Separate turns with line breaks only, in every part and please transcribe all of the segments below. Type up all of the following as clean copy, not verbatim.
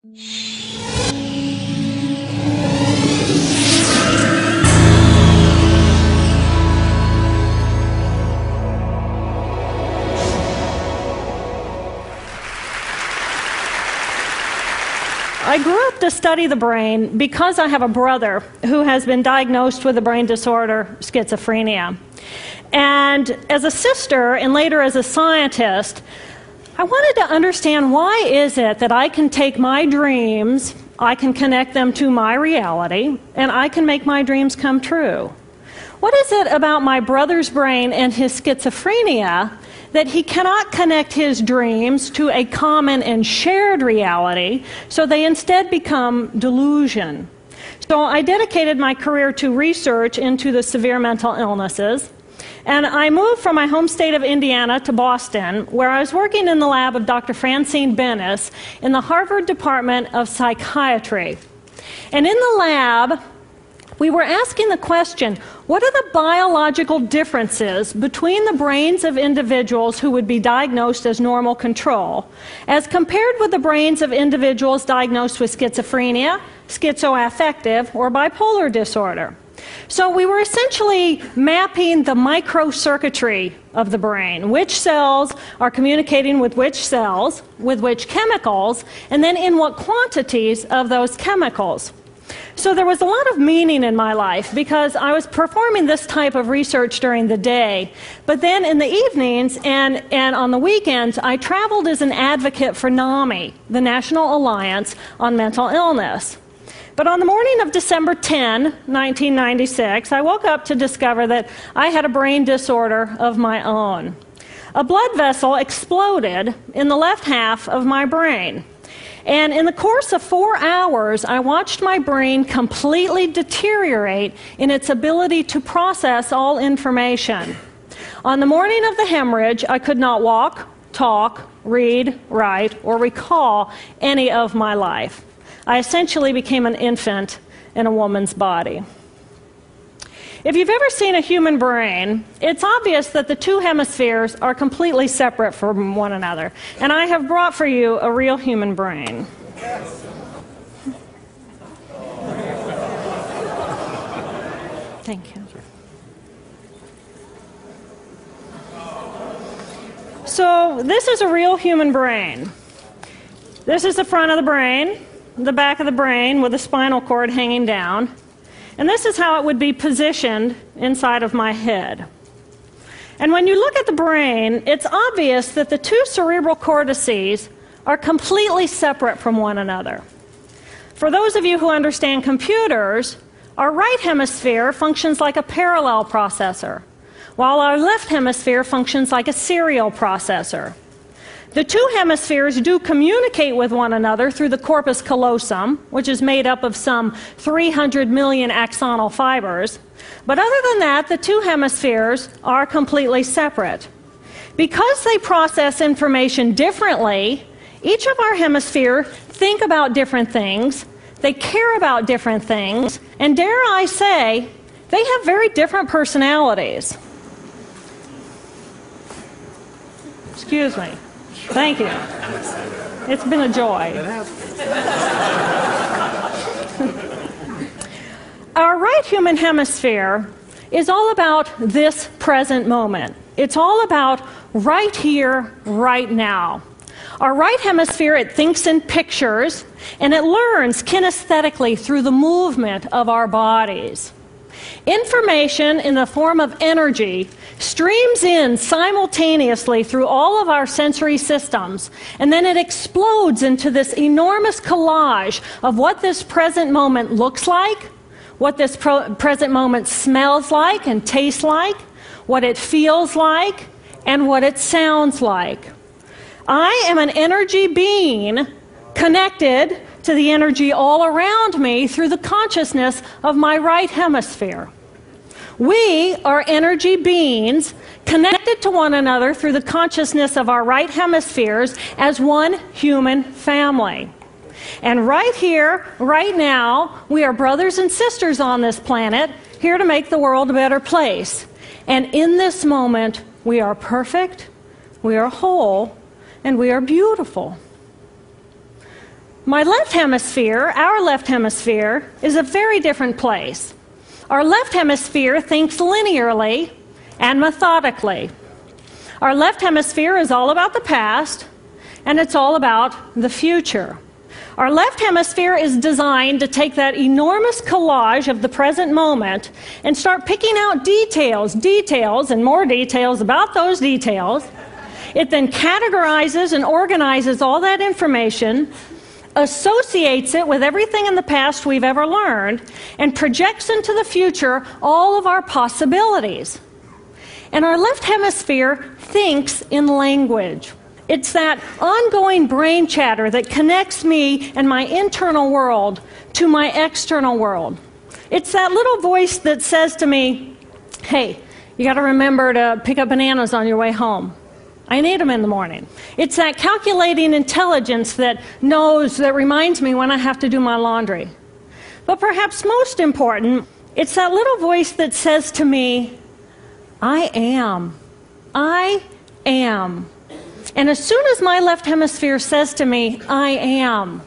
I grew up to study the brain because I have a brother who has been diagnosed with the brain disorder schizophrenia. And as a sister, and later as a scientist, I wanted to understand why is it that I can take my dreams, I can connect them to my reality, and I can make my dreams come true. What is it about my brother's brain and his schizophrenia that he cannot connect his dreams to a common and shared reality, so they instead become delusion? So I dedicated my career to research into the severe mental illnesses, and I moved from my home state of Indiana to Boston, where I was working in the lab of Dr. Francine Bennis in the Harvard Department of Psychiatry. And in the lab, we were asking the question, what are the biological differences between the brains of individuals who would be diagnosed as normal control as compared with the brains of individuals diagnosed with schizophrenia, schizoaffective, or bipolar disorder? So we were essentially mapping the microcircuitry of the brain, which cells are communicating with which cells, with which chemicals, and then in what quantities of those chemicals. So there was a lot of meaning in my life because I was performing this type of research during the day, but then in the evenings and on the weekends, I traveled as an advocate for NAMI, the National Alliance on Mental Illness. But on the morning of December 10, 1996, I woke up to discover that I had a brain disorder of my own. A blood vessel exploded in the left half of my brain. And in the course of 4 hours, I watched my brain completely deteriorate in its ability to process all information. On the morning of the hemorrhage, I could not walk, talk, read, write, or recall any of my life. I essentially became an infant in a woman's body. If you've ever seen a human brain, it's obvious that the two hemispheres are completely separate from one another. And I have brought for you a real human brain. Thank you. So this is a real human brain. This is the front of the brain, the back of the brain with the spinal cord hanging down. And this is how it would be positioned inside of my head. And when you look at the brain, it's obvious that the two cerebral cortices are completely separate from one another. For those of you who understand computers, our right hemisphere functions like a parallel processor, while our left hemisphere functions like a serial processor. The two hemispheres do communicate with one another through the corpus callosum, which is made up of some 300 million axonal fibers. But other than that, the two hemispheres are completely separate. Because they process information differently, each of our hemispheres think about different things, they care about different things, and dare I say, they have very different personalities. Excuse me. Thank you. It's been a joy. Our right human hemisphere is all about this present moment. It's all about right here, right now. Our right hemisphere, it thinks in pictures, and it learns kinesthetically through the movement of our bodies. Information in the form of energy streams in simultaneously through all of our sensory systems, and then it explodes into this enormous collage of what this present moment looks like, what this present moment smells like and tastes like, what it feels like, and what it sounds like. I am an energy being connected to the energy all around me through the consciousness of my right hemisphere. We are energy beings connected to one another through the consciousness of our right hemispheres as one human family. And right here, right now, we are brothers and sisters on this planet, here to make the world a better place. And in this moment, we are perfect, we are whole, and we are beautiful. My left hemisphere, our left hemisphere, is a very different place. Our left hemisphere thinks linearly and methodically. Our left hemisphere is all about the past, and it's all about the future. Our left hemisphere is designed to take that enormous collage of the present moment and start picking out details, and more details about those details. It then categorizes and organizes all that information, associates it with everything in the past we've ever learned, and projects into the future all of our possibilities. And our left hemisphere thinks in language. It's that ongoing brain chatter that connects me and my internal world to my external world. It's that little voice that says to me, hey, you got to remember to pick up bananas on your way home. I need them in the morning. It's that calculating intelligence that reminds me when I have to do my laundry. But perhaps most important, it's that little voice that says to me, I am. I am. And as soon as my left hemisphere says to me, I am,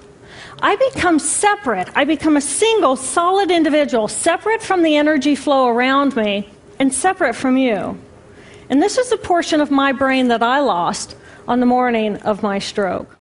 I become separate. I become a single, solid individual, separate from the energy flow around me and separate from you. And this is a portion of my brain that I lost on the morning of my stroke.